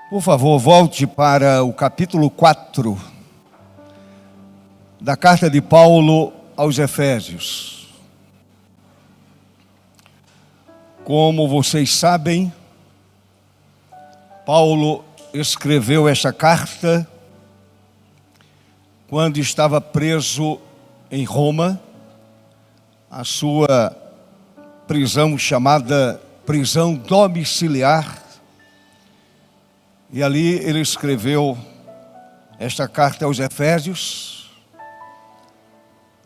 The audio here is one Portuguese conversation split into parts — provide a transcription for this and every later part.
Por favor, volte para o capítulo 4 da carta de Paulo aos Efésios. Como vocês sabem, Paulo escreveu esta carta quando estava preso em Roma, a sua prisão chamada prisão domiciliar. E ali ele escreveu esta carta aos Efésios,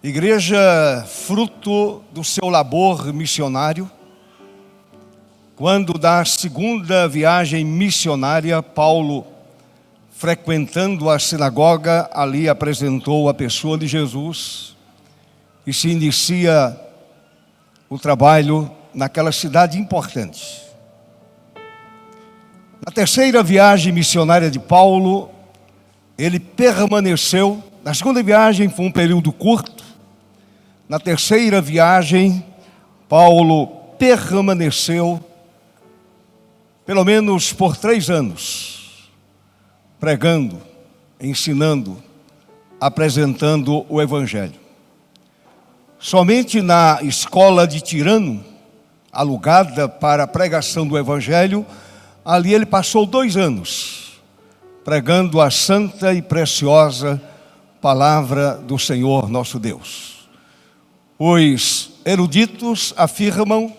igreja fruto do seu labor missionário. Quando da segunda viagem missionária, Paulo, frequentando a sinagoga, ali apresentou a pessoa de Jesus e se inicia o trabalho naquela cidade importante. Na terceira viagem missionária de Paulo, ele permaneceu. Na segunda viagem foi um período curto. Na terceira viagem, Paulo permaneceu pelo menos por 3 anos, pregando, ensinando, apresentando o Evangelho. Somente na escola de Tirano, alugada para a pregação do Evangelho, ali ele passou 2 anos, pregando a santa e preciosa palavra do Senhor nosso Deus. Os eruditos afirmam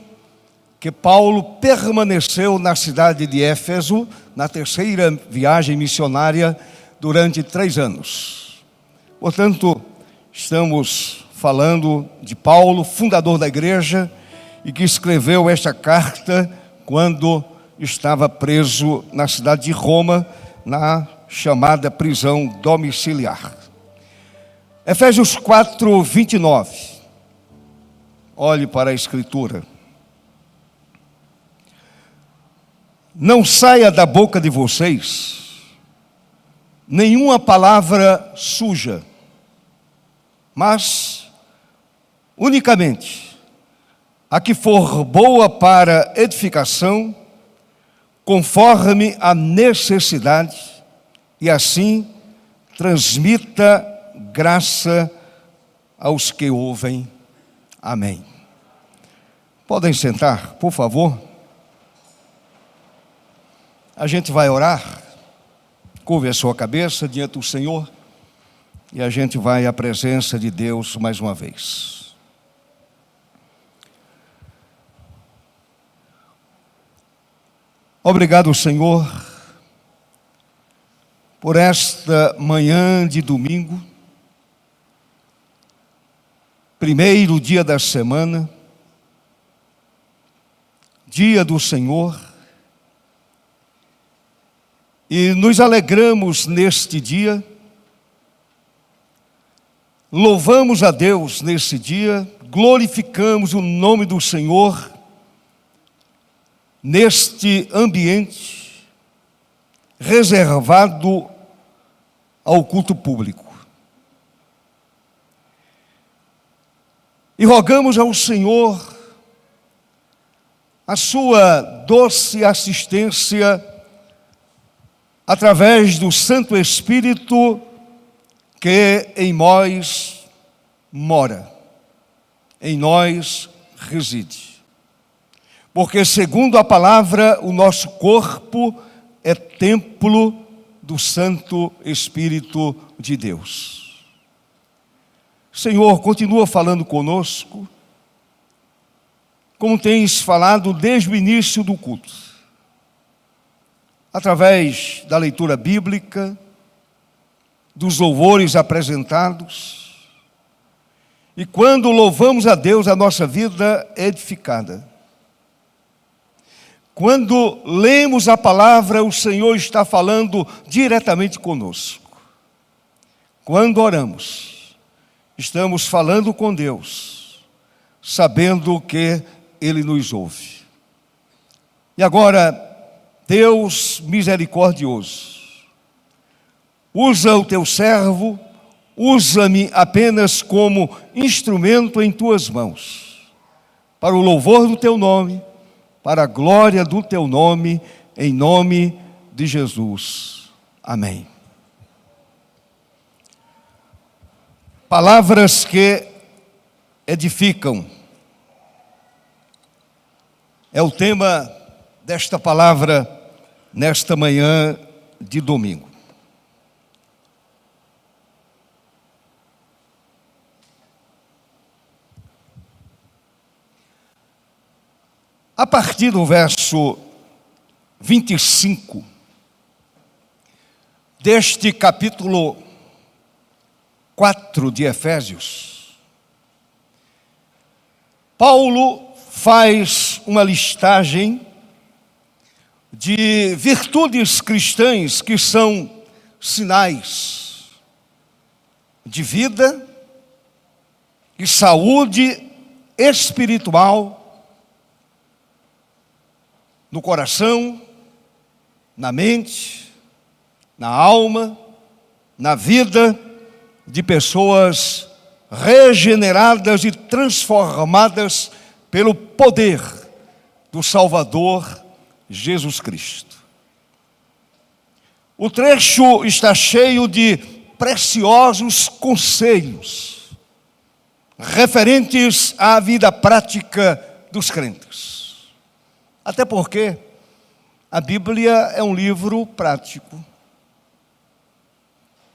que Paulo permaneceu na cidade de Éfeso, na terceira viagem missionária, durante 3 anos. Portanto, estamos falando de Paulo, fundador da igreja, e que escreveu esta carta quando estava preso na cidade de Roma, na chamada prisão domiciliar. Efésios 4, 29. Olhe para a Escritura. Não saia da boca de vocês nenhuma palavra suja, mas unicamente a que for boa para edificação, conforme a necessidade, e assim transmita graça aos que ouvem. Amém. Podem sentar, por favor. A gente vai orar. Curve a sua cabeça diante do Senhor e a gente vai à presença de Deus mais uma vez. Obrigado, Senhor, por esta manhã de domingo, primeiro dia da semana, dia do Senhor, e nos alegramos neste dia, louvamos a Deus nesse dia, glorificamos o nome do Senhor, neste ambiente reservado ao culto público. E rogamos ao Senhor a sua doce assistência através do Santo Espírito que em nós mora, em nós reside. Porque, segundo a palavra, o nosso corpo é templo do Santo Espírito de Deus. Senhor, continua falando conosco, como tens falado desde o início do culto, através da leitura bíblica, dos louvores apresentados, e quando louvamos a Deus, a nossa vida é edificada. Quando lemos a palavra, o Senhor está falando diretamente conosco. Quando oramos, estamos falando com Deus, sabendo que Ele nos ouve. E agora, Deus misericordioso, usa o teu servo, usa-me apenas como instrumento em tuas mãos, para o louvor do teu nome, para a glória do teu nome, em nome de Jesus. Amém. Palavras que edificam. É o tema desta palavra nesta manhã de domingo. A partir do verso 25 deste capítulo 4 de Efésios, Paulo faz uma listagem de virtudes cristãs que são sinais de vida e saúde espiritual no coração, na mente, na alma, na vida de pessoas regeneradas e transformadas pelo poder do Salvador Jesus Cristo. O trecho está cheio de preciosos conselhos referentes à vida prática dos crentes. Até porque a Bíblia é um livro prático.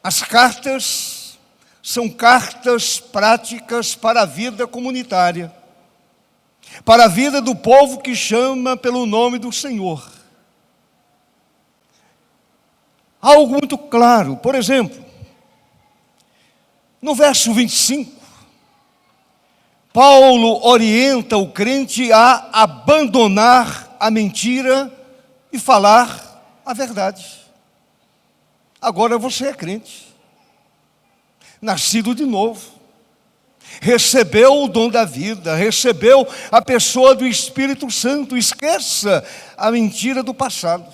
As cartas são cartas práticas para a vida comunitária, para a vida do povo que chama pelo nome do Senhor. Algo muito claro, por exemplo, no verso 25, Paulo orienta o crente a abandonar a mentira e falar a verdade. Agora você é crente, nascido de novo, recebeu o dom da vida, recebeu a pessoa do Espírito Santo. Esqueça a mentira do passado.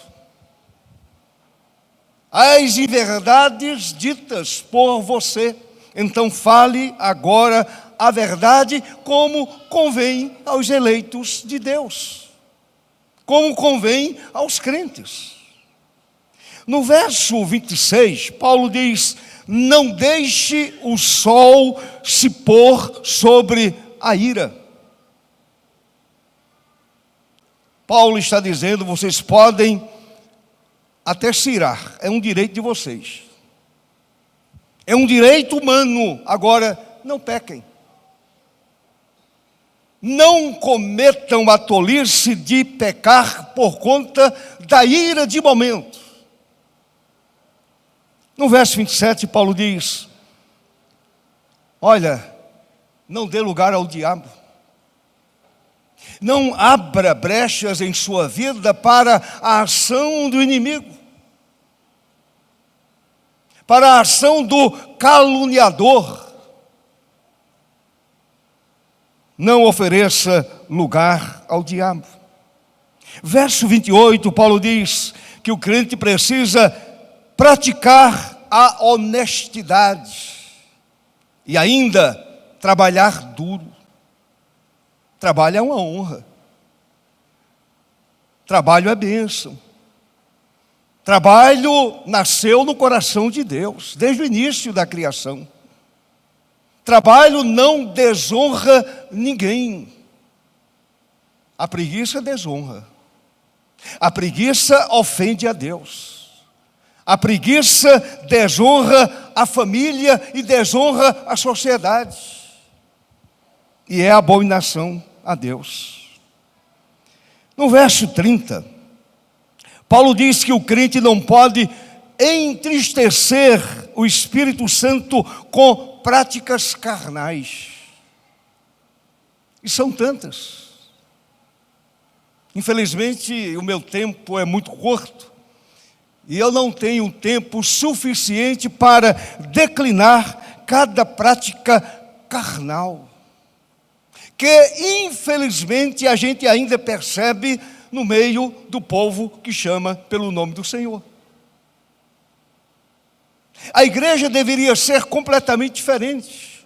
As inverdades ditas por você, então fale agora a verdade como convém aos eleitos de Deus, como convém aos crentes. No verso 26, Paulo diz: não deixe o sol se pôr sobre a ira. Paulo está dizendo, vocês podem até se irar, é um direito de vocês. É um direito humano, agora não pequem. Não cometam a tolice de pecar por conta da ira de momento. No verso 27, Paulo diz: olha, não dê lugar ao diabo. Não abra brechas em sua vida para a ação do inimigo, para a ação do caluniador. Não ofereça lugar ao diabo. Verso 28, Paulo diz que o crente precisa praticar a honestidade e ainda trabalhar duro. Trabalho é uma honra. Trabalho é bênção. Trabalho nasceu no coração de Deus, desde o início da criação. Trabalho não desonra ninguém. A preguiça desonra. A preguiça ofende a Deus. A preguiça desonra a família e desonra a sociedade. E é abominação a Deus. No verso 30, Paulo diz que o crente não pode entristecer o Espírito Santo com práticas carnais. E são tantas. Infelizmente, o meu tempo é muito curto e eu não tenho tempo suficiente para declinar cada prática carnal, que infelizmente a gente ainda percebe no meio do povo que chama pelo nome do Senhor. A igreja deveria ser completamente diferente.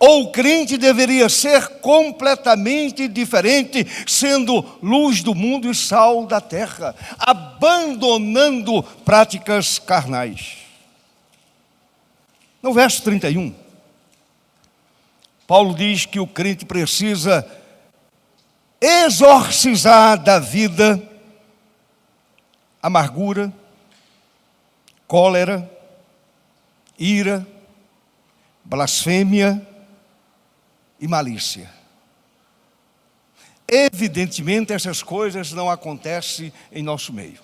Ou o crente deveria ser completamente diferente, sendo luz do mundo e sal da terra, abandonando práticas carnais. No verso 31, Paulo diz que o crente precisa exorcizar da vida amargura, cólera, ira, blasfêmia e malícia. Evidentemente, essas coisas não acontecem em nosso meio.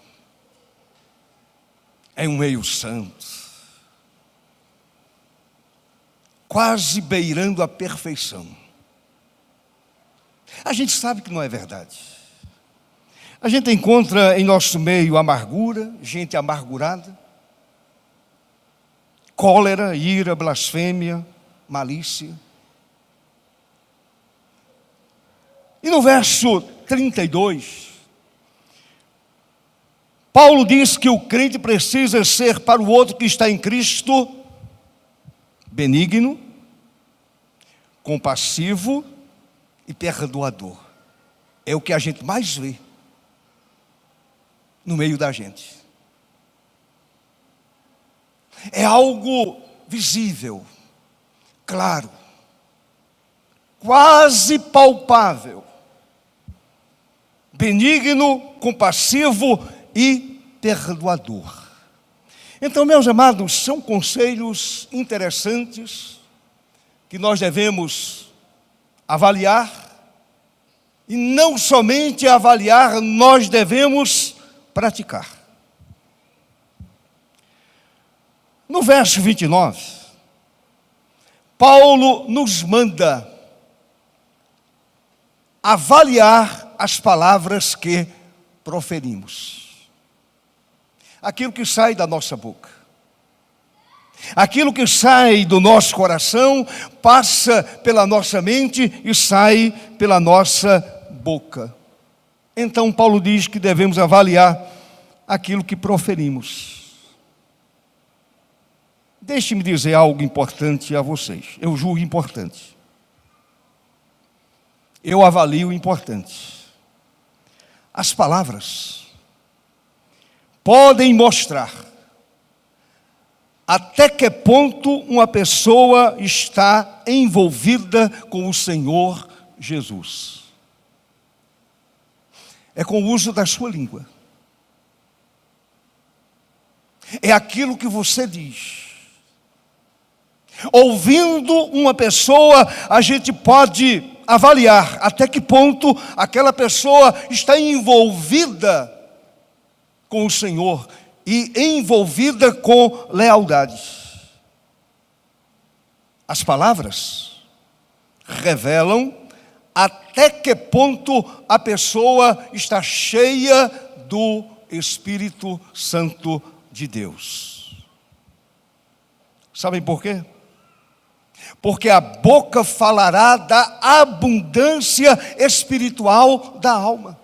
É um meio santo, quase beirando a perfeição. A gente sabe que não é verdade. A gente encontra em nosso meio amargura, gente amargurada, cólera, ira, blasfêmia, malícia. E no verso 32, Paulo diz que o crente precisa ser para o outro que está em Cristo benigno, compassivo e perdoador. É o que a gente mais vê no meio da gente. É algo visível, claro, quase palpável. Benigno, compassivo e perdoador. Então, meus amados, são conselhos interessantes que nós devemos avaliar, e não somente avaliar, nós devemos praticar. No verso 29, Paulo nos manda avaliar as palavras que proferimos. Aquilo que sai da nossa boca. Aquilo que sai do nosso coração, passa pela nossa mente e sai pela nossa boca. Então Paulo diz que devemos avaliar aquilo que proferimos. Deixe-me dizer algo importante a vocês. Eu julgo importante. Eu avalio importante. As palavras podem mostrar até que ponto uma pessoa está envolvida com o Senhor Jesus. É com o uso da sua língua. É aquilo que você diz. Ouvindo uma pessoa, a gente pode avaliar até que ponto aquela pessoa está envolvida com o Senhor e envolvida com lealdade. As palavras revelam até que ponto a pessoa está cheia do Espírito Santo de Deus. Sabem por quê? Porque a boca falará da abundância espiritual da alma.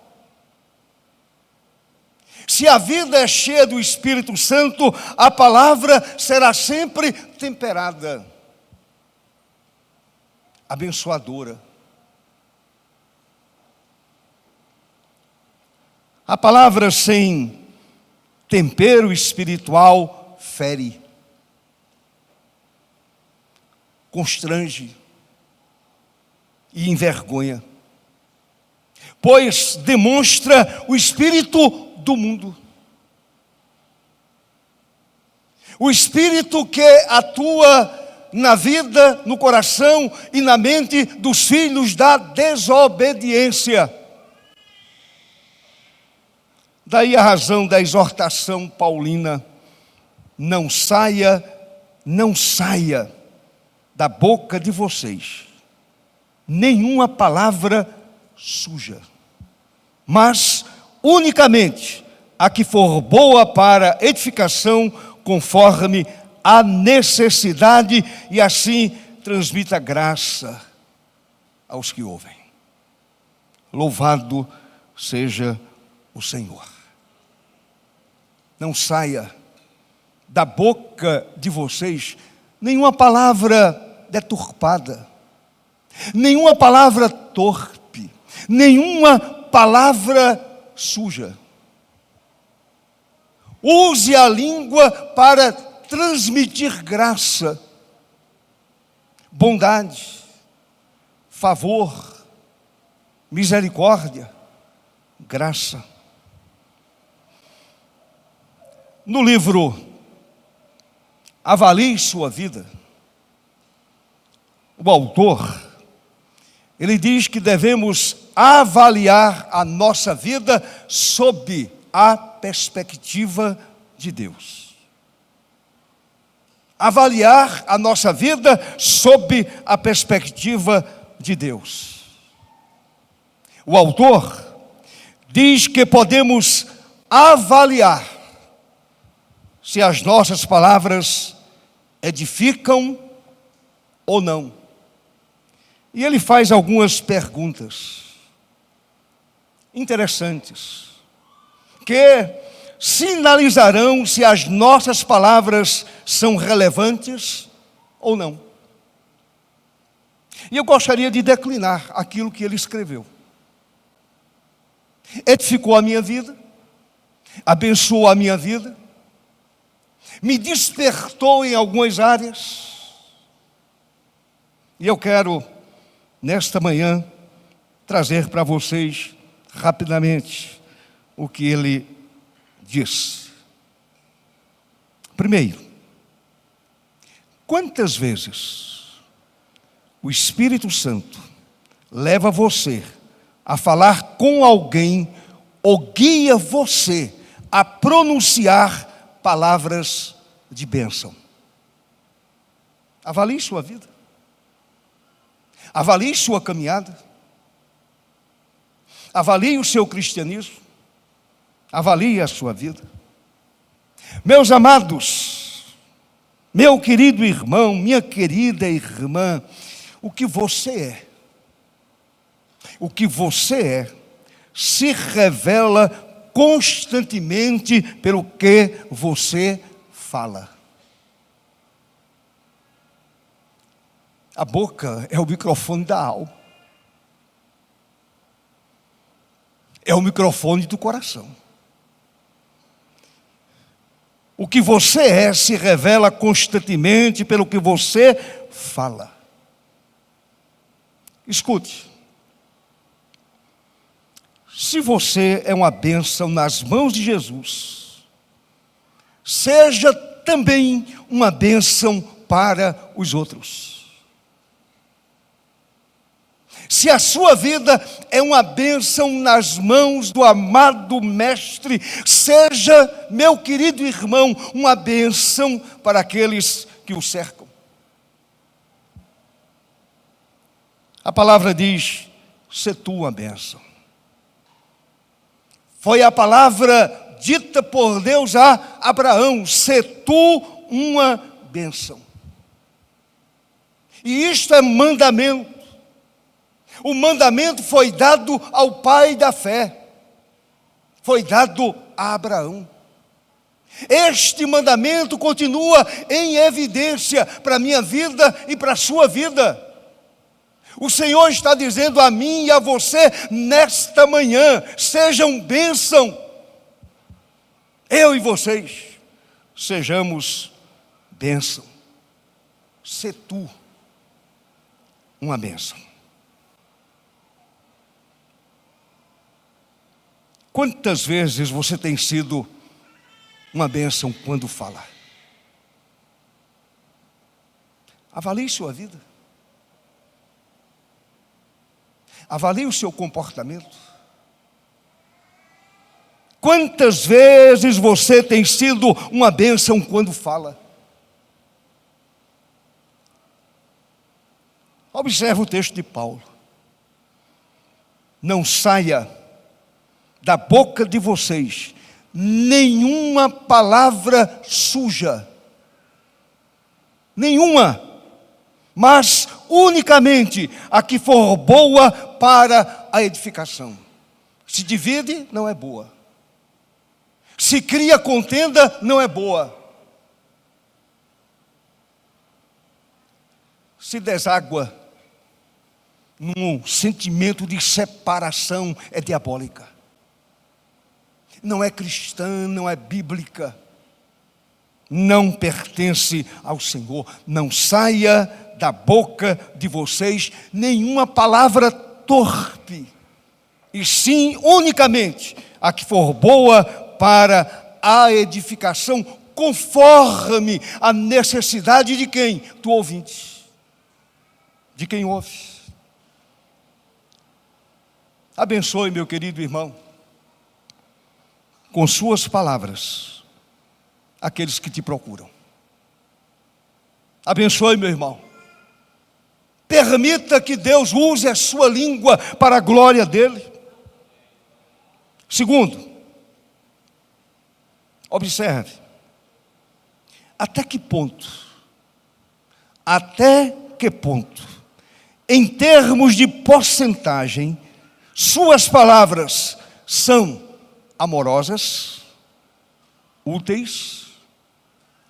Se a vida é cheia do Espírito Santo, a palavra será sempre temperada, abençoadora. A palavra sem tempero espiritual fere, constrange e envergonha, pois demonstra o espírito do mundo. O espírito que atua na vida, no coração e na mente dos filhos da desobediência. Daí a razão da exortação paulina: não saia da boca de vocês nenhuma palavra suja, mas unicamente a que for boa para edificação, conforme a necessidade, e assim transmita graça aos que ouvem. Louvado seja o Senhor. Não saia da boca de vocês nenhuma palavra deturpada, nenhuma palavra torpe, nenhuma palavra suja. Use a língua para transmitir graça, bondade, favor, misericórdia, graça. No livro Avalie Sua Vida, o autor, ele diz que devemos avaliar a nossa vida sob a perspectiva de Deus. Avaliar a nossa vida sob a perspectiva de Deus. O autor diz que podemos avaliar se as nossas palavras edificam ou não. E ele faz algumas perguntas interessantes, que sinalizarão se as nossas palavras são relevantes ou não. E eu gostaria de declinar aquilo que ele escreveu. Edificou a minha vida, abençoou a minha vida, me despertou em algumas áreas, e eu quero, nesta manhã, trazer para vocês rapidamente o que ele diz. Primeiro, quantas vezes o Espírito Santo leva você a falar com alguém ou guia você a pronunciar palavras de bênção? Avalie sua vida. Avalie sua caminhada. Avalie o seu cristianismo. Avalie a sua vida. Meus amados, meu querido irmão, minha querida irmã, o que você é, se revela constantemente pelo que você fala. A boca é o microfone da alma. É o microfone do coração. O que você é se revela constantemente pelo que você fala. Escute. Se você é uma bênção nas mãos de Jesus, seja também uma bênção para os outros. Se a sua vida é uma bênção nas mãos do amado Mestre, seja, meu querido irmão, uma bênção para aqueles que o cercam. A palavra diz: "Se tu uma bênção". Foi a palavra dita por Deus a Abraão: "Se tu uma bênção". E isto é mandamento. O mandamento foi dado ao pai da fé, foi dado a Abraão. Este mandamento continua em evidência para a minha vida e para a sua vida. O Senhor está dizendo a mim e a você nesta manhã: sejam bênção. Eu e vocês sejamos bênção. Se tu uma bênção. Quantas vezes você tem sido uma bênção quando fala? Avalie sua vida. Avalie o seu comportamento. Quantas vezes você tem sido uma bênção quando fala? Observe o texto de Paulo. Não saia da boca de vocês nenhuma palavra suja, nenhuma, mas unicamente a que for boa para a edificação. Se divide, não é boa. Se cria contenda, não é boa. se deságua num sentimento de separação, é diabólica. Não é cristã, não é bíblica. Não pertence ao Senhor. Não saia da boca de vocês nenhuma palavra torpe, e sim unicamente a que for boa para a edificação, conforme a necessidade de quem? Do ouvinte, de quem ouve. Abençoe, meu querido irmão, com suas palavras, aqueles que te procuram. Abençoe, meu irmão. Permita que Deus use a sua língua para a glória dele. Segundo, observe, até que ponto, em termos de porcentagem, suas palavras são amorosas, úteis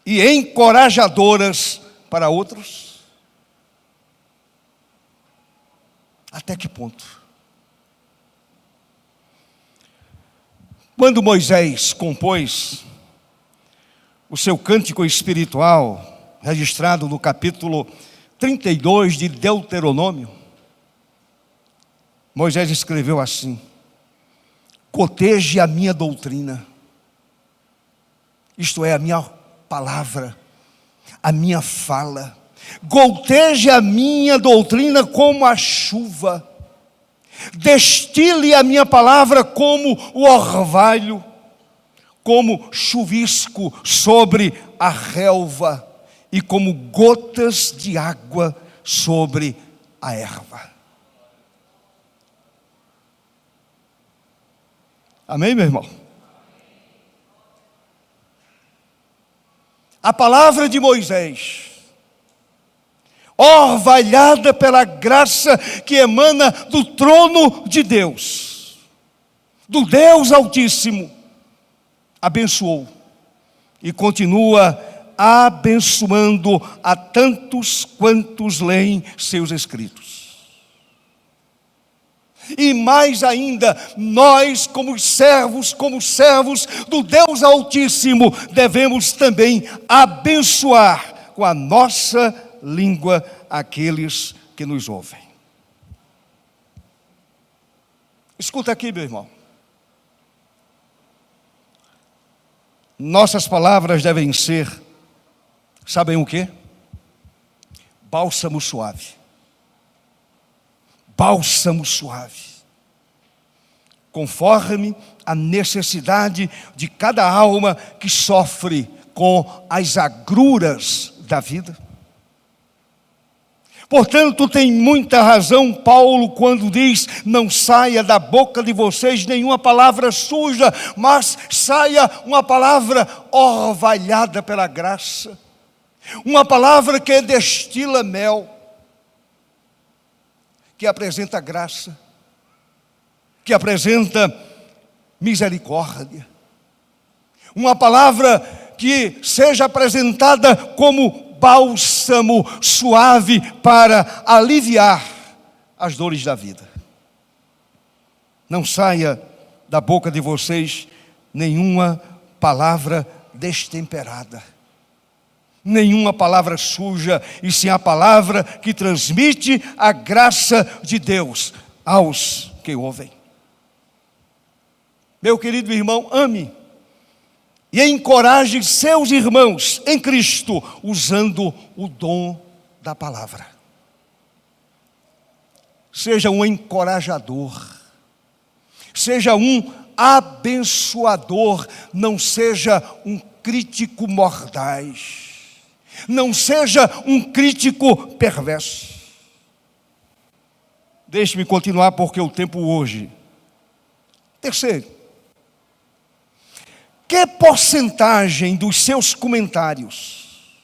e encorajadoras para outros? Até que ponto? Quando Moisés compôs o seu cântico espiritual, registrado no capítulo 32 de Deuteronômio, Moisés escreveu assim: coteje a minha doutrina, isto é, a minha palavra, a minha fala, goteje a minha doutrina como a chuva, destile a minha palavra como o orvalho, como chuvisco sobre a relva e como gotas de água sobre a erva. Amém, meu irmão? A palavra de Moisés, orvalhada pela graça que emana do trono de Deus, do Deus Altíssimo, abençoou e continua abençoando a tantos quantos leem seus escritos. E mais ainda, nós como servos do Deus Altíssimo, devemos também abençoar com a nossa língua aqueles que nos ouvem. Escuta aqui, meu irmão. Nossas palavras devem ser, sabem o quê? Bálsamo suave. Bálsamo suave, conforme a necessidade de cada alma que sofre com as agruras da vida. Portanto, tem muita razão Paulo quando diz: não saia da boca de vocês nenhuma palavra suja, mas saia uma palavra orvalhada pela graça, uma palavra que destila mel, que apresenta graça, que apresenta misericórdia. Uma palavra que seja apresentada como bálsamo suave para aliviar as dores da vida. Não saia da boca de vocês nenhuma palavra destemperada, nenhuma palavra suja, e sim a palavra que transmite a graça de Deus aos que ouvem. Meu querido irmão, ame e encoraje seus irmãos em Cristo, usando o dom da palavra. Seja um encorajador, seja um abençoador, não seja um crítico mordaz, não seja um crítico perverso. Deixe-me continuar porque o tempo hoje. Terceiro, que porcentagem dos seus comentários,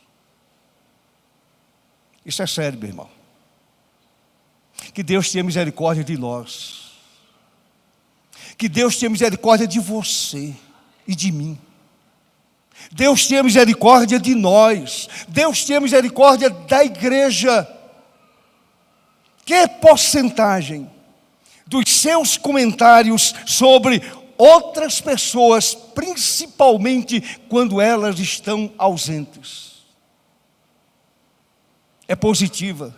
isso é sério, meu irmão, que Deus tenha misericórdia de nós, que Deus tenha misericórdia de você e de mim, Deus tenha misericórdia de nós, Deus tenha misericórdia da igreja, Que porcentagem dos seus comentários sobre outras pessoas, principalmente quando elas estão ausentes, é positiva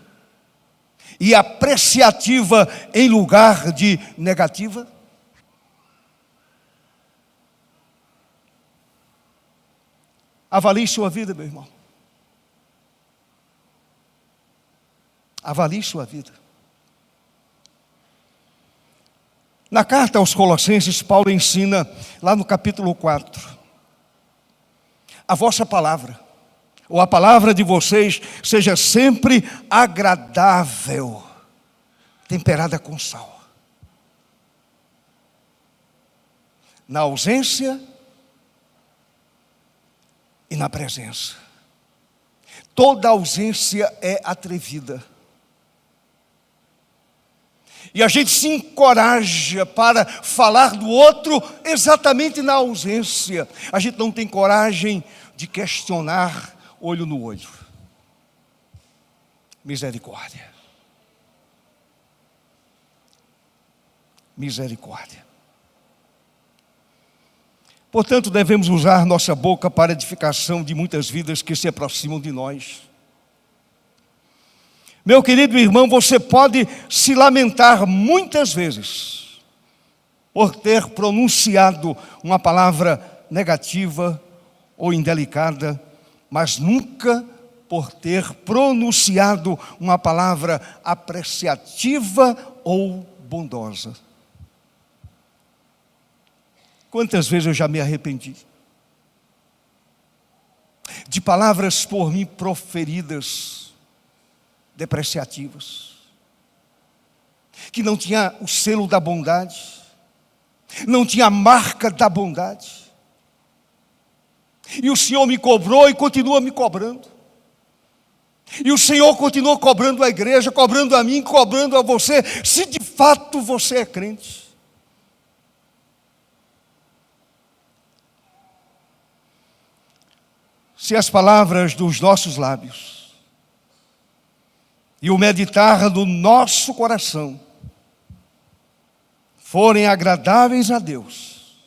e apreciativa em lugar de negativa? Avalie sua vida, meu irmão. Avalie sua vida. Na carta aos Colossenses, Paulo ensina, lá no capítulo 4, a vossa palavra, ou a palavra de vocês, seja sempre agradável, temperada com sal. Na ausência e na presença. Toda ausência é atrevida. E a gente se encoraja para falar do outro exatamente na ausência. A gente não tem coragem de questionar olho no olho. Misericórdia. Misericórdia. Portanto, devemos usar nossa boca para a edificação de muitas vidas que se aproximam de nós. Meu querido irmão, você pode se lamentar muitas vezes por ter pronunciado uma palavra negativa ou indelicada, mas nunca por ter pronunciado uma palavra apreciativa ou bondosa. Quantas vezes eu já me arrependi de palavras por mim proferidas, depreciativas, que não tinha o selo da bondade, não tinha a marca da bondade, e o Senhor me cobrou e continua me cobrando, e o Senhor continua cobrando a igreja, cobrando a mim, cobrando a você, se de fato você é crente. Se as palavras dos nossos lábios e o meditar do nosso coração forem agradáveis a Deus,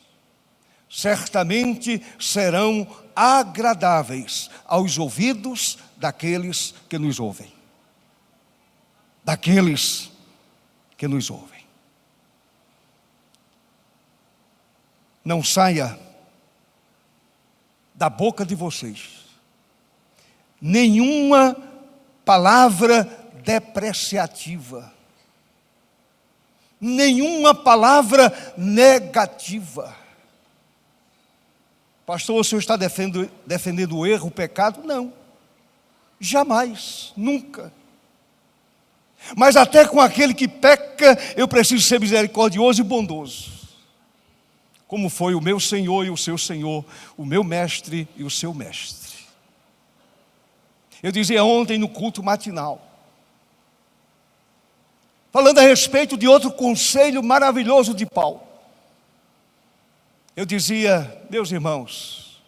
certamente serão agradáveis aos ouvidos daqueles que nos ouvem. Daqueles que nos ouvem. Não saia da boca de vocês nenhuma palavra depreciativa, nenhuma palavra negativa. Pastor, o senhor está defendendo o erro, o pecado? Não, jamais, nunca. Mas até com aquele que peca, eu preciso ser misericordioso e bondoso, como foi o meu Senhor e o seu Senhor, o meu mestre e o seu mestre. Eu dizia ontem no culto matinal, falando a respeito de outro conselho maravilhoso de Paulo. Eu dizia, meus irmãos,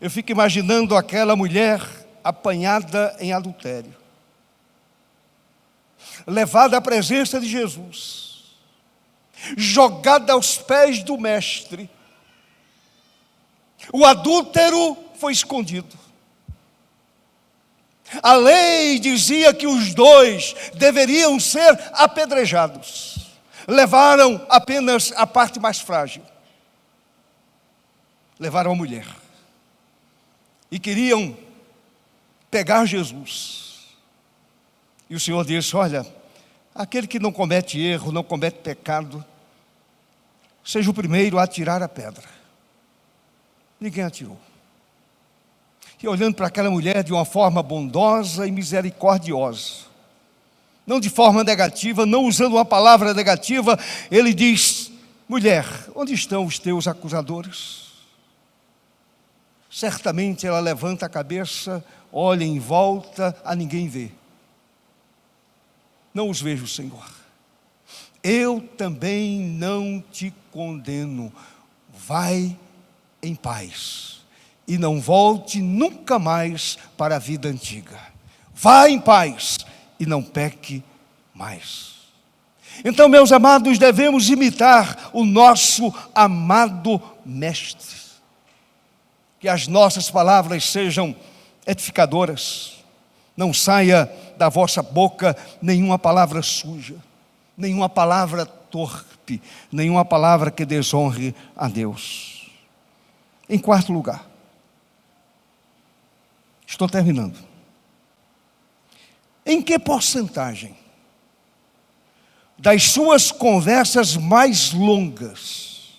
eu fico imaginando aquela mulher apanhada em adultério, levada à presença de Jesus, jogada aos pés do mestre. O adúltero foi escondido. A lei dizia que os dois deveriam ser apedrejados. Levaram apenas a parte mais frágil. Levaram a mulher. E queriam pegar Jesus. E o Senhor disse, olha, aquele que não comete erro, não comete pecado, seja o primeiro a atirar a pedra. Ninguém atirou. E olhando para aquela mulher de uma forma bondosa e misericordiosa, não de forma negativa, não usando uma palavra negativa, ele diz, mulher, onde estão os teus acusadores? Certamente ela levanta a cabeça, olha em volta, a ninguém vê. Não os vejo, Senhor. Eu também não te condeno. Vai em paz. E não volte nunca mais para a vida antiga. Vá em paz e não peque mais. Então, meus amados, devemos imitar o nosso amado Mestre. Que as nossas palavras sejam edificadoras. Não saia da vossa boca nenhuma palavra suja, nenhuma palavra torpe, nenhuma palavra que desonre a Deus. Em quarto lugar, estou terminando. Em que porcentagem das suas conversas mais longas,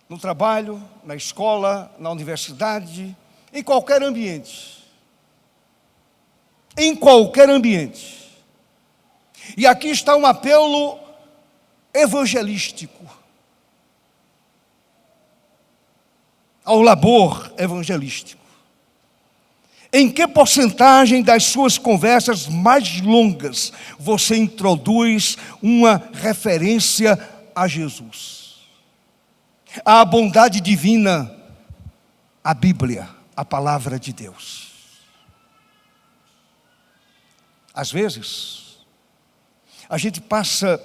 no trabalho, na escola, na universidade, em qualquer ambiente, e aqui está um apelo evangelístico, ao labor evangelístico. Em que porcentagem das suas conversas mais longas você introduz uma referência a Jesus, à bondade divina, a Bíblia, a palavra de Deus? Às vezes, a gente passa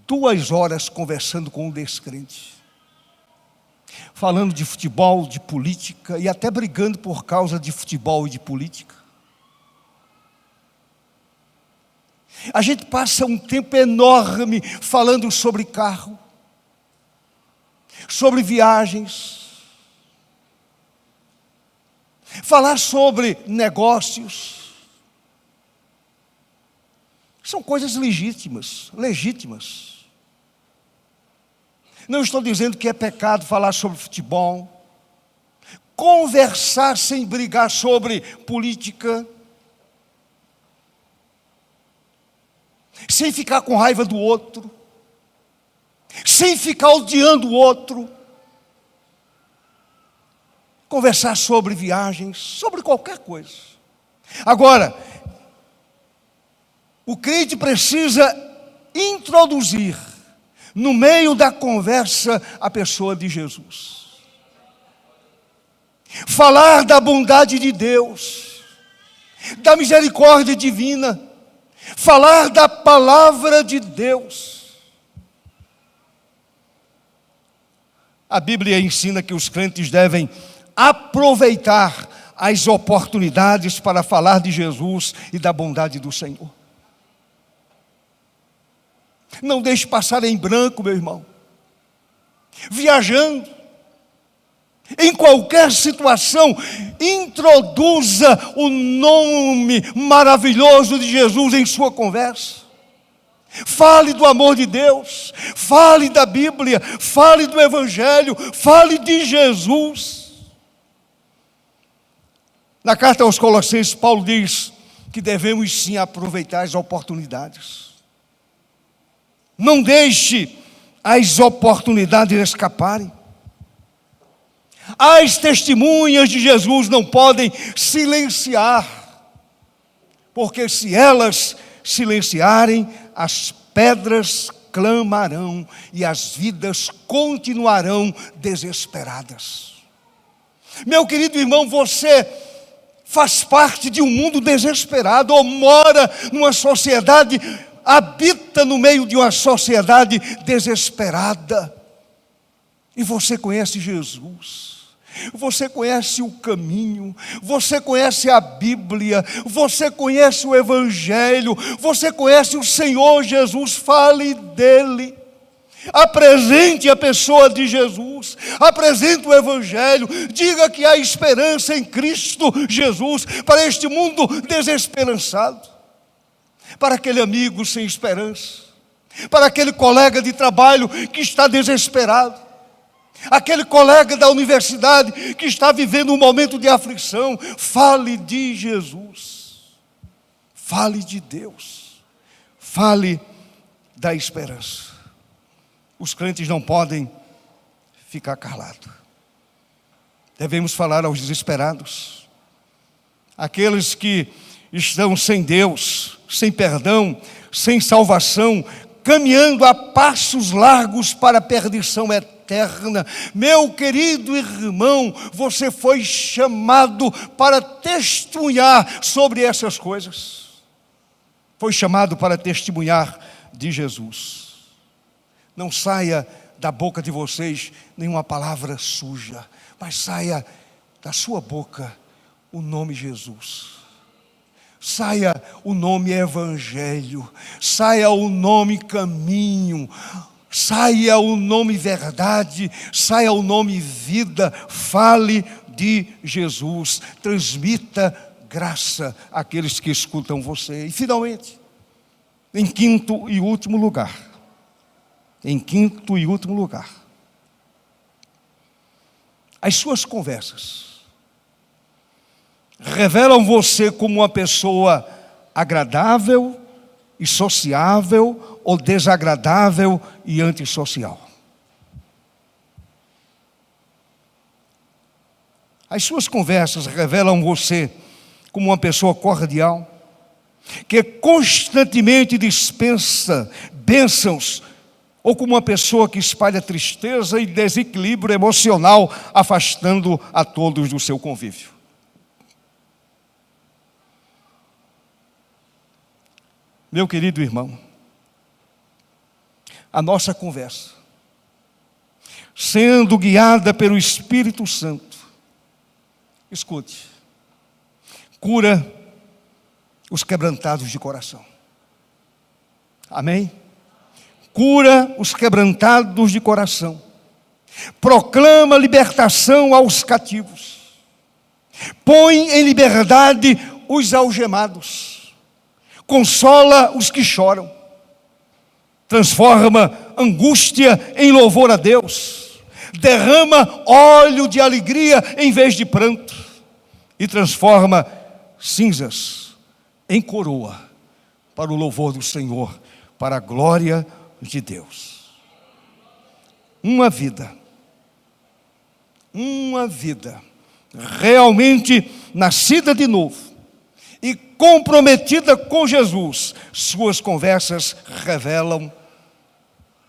2 horas conversando com um descrente, falando de futebol, de política, e até brigando por causa de futebol e de política. A gente passa um tempo enorme falando sobre carro, sobre viagens, falar sobre negócios. São coisas legítimas. Não estou dizendo que é pecado falar sobre futebol, conversar sem brigar sobre política, sem ficar com raiva do outro, sem ficar odiando o outro, conversar sobre viagens, sobre qualquer coisa. Agora, o crente precisa introduzir no meio da conversa a pessoa de Jesus. Falar da bondade de Deus, da misericórdia divina, falar da palavra de Deus. A Bíblia ensina que os crentes devem aproveitar as oportunidades para falar de Jesus e da bondade do Senhor. Não deixe passar em branco, meu irmão. Viajando, em qualquer situação, introduza o nome maravilhoso de Jesus em sua conversa. Fale do amor de Deus, fale da Bíblia, fale do Evangelho, fale de Jesus. Na carta aos Colossenses, Paulo diz que devemos sim aproveitar as oportunidades. Não deixe as oportunidades escaparem. As testemunhas de Jesus não podem silenciar, porque se elas silenciarem, as pedras clamarão e as vidas continuarão desesperadas. Meu querido irmão, você faz parte de um mundo desesperado, ou mora numa sociedade, habita no meio de uma sociedade desesperada. E você conhece Jesus, você conhece o caminho, você conhece a Bíblia, você conhece o Evangelho, você conhece o Senhor Jesus. Fale dele, apresente a pessoa de Jesus, apresente o Evangelho, diga que há esperança em Cristo Jesus para este mundo desesperançado, para aquele amigo sem esperança, para aquele colega de trabalho que está desesperado, aquele colega da universidade que está vivendo um momento de aflição. Fale de Jesus, fale de Deus, fale da esperança. Os crentes não podem ficar calados. Devemos falar aos desesperados, aqueles que estão sem Deus, sem perdão, sem salvação, caminhando a passos largos para a perdição eterna. eterna. Meu querido irmão, você foi chamado para testemunhar sobre essas coisas. Foi chamado para testemunhar de Jesus. Não saia da boca de vocês nenhuma palavra suja, mas saia da sua boca o nome Jesus. Saia o nome Evangelho, saia o nome Caminho, saia o nome Verdade, saia o nome Vida. Fale de Jesus, transmita graça àqueles que escutam você. E finalmente, em quinto e último lugar, as suas conversas revelam você como uma pessoa agradável e sociável ou desagradável e antissocial. As suas conversas revelam você como uma pessoa cordial, que constantemente dispensa bênçãos, ou como uma pessoa que espalha tristeza e desequilíbrio emocional, afastando a todos do seu convívio. Meu querido irmão, a nossa conversa, sendo guiada pelo Espírito Santo, escute, cura os quebrantados de coração. Amém? Cura os quebrantados de coração. Proclama libertação aos cativos. Põe em liberdade os algemados. Consola os que choram, transforma angústia em louvor a Deus, derrama óleo de alegria em vez de pranto, e transforma cinzas em coroa, para o louvor do Senhor, para a glória de Deus. Uma vida realmente nascida de novo, e comprometida com Jesus, suas conversas revelam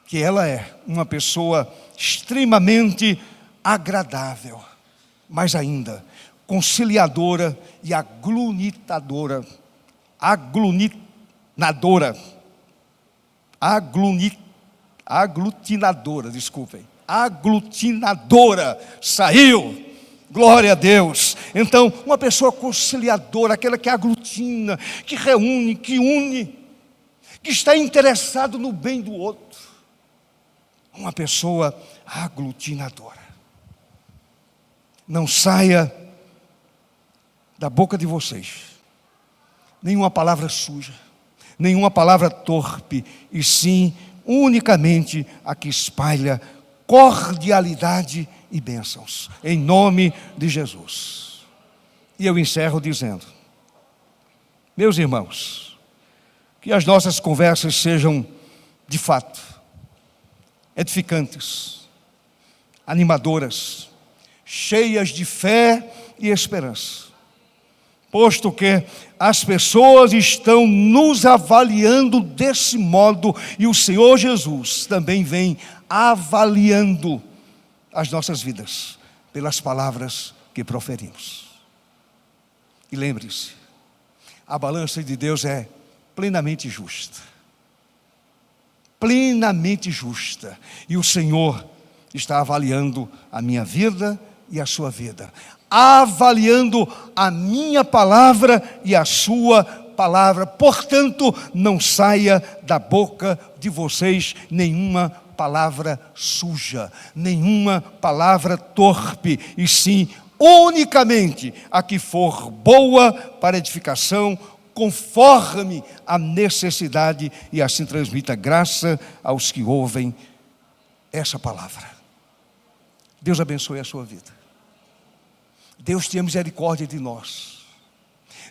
que ela é uma pessoa extremamente agradável, mas ainda conciliadora e aglutinadora, saiu. Glória a Deus. Então, uma pessoa conciliadora, aquela que aglutina, que reúne, que une, que está interessado no bem do outro. Uma pessoa aglutinadora. Não saia da boca de vocês nenhuma palavra suja, nenhuma palavra torpe, e sim unicamente a que espalha cordialidade e bênçãos, em nome de Jesus. E eu encerro dizendo, meus irmãos, que as nossas conversas sejam, de fato, edificantes, animadoras, cheias de fé e esperança, posto que as pessoas estão nos avaliando desse modo, e o Senhor Jesus também vem avaliando as nossas vidas pelas palavras que proferimos. E lembre-se, a balança de Deus é plenamente justa. Plenamente justa. E o Senhor está avaliando a minha vida e a sua vida. Avaliando a minha palavra e a sua palavra. Portanto, não saia da boca de vocês nenhuma palavra suja, nenhuma palavra torpe, e sim unicamente a que for boa para edificação, conforme a necessidade, e assim transmita graça aos que ouvem essa palavra. Deus abençoe a sua vida. Deus tenha misericórdia de nós.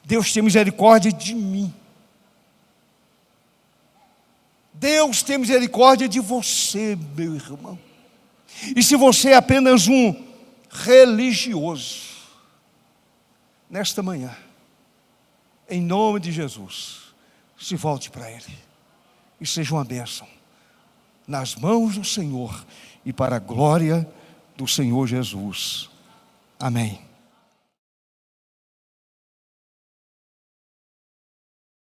Deus tenha misericórdia de mim. Deus tem misericórdia de você, meu irmão. E se você é apenas um religioso, nesta manhã, em nome de Jesus, se volte para Ele e seja uma bênção nas mãos do Senhor e para a glória do Senhor Jesus. Amém.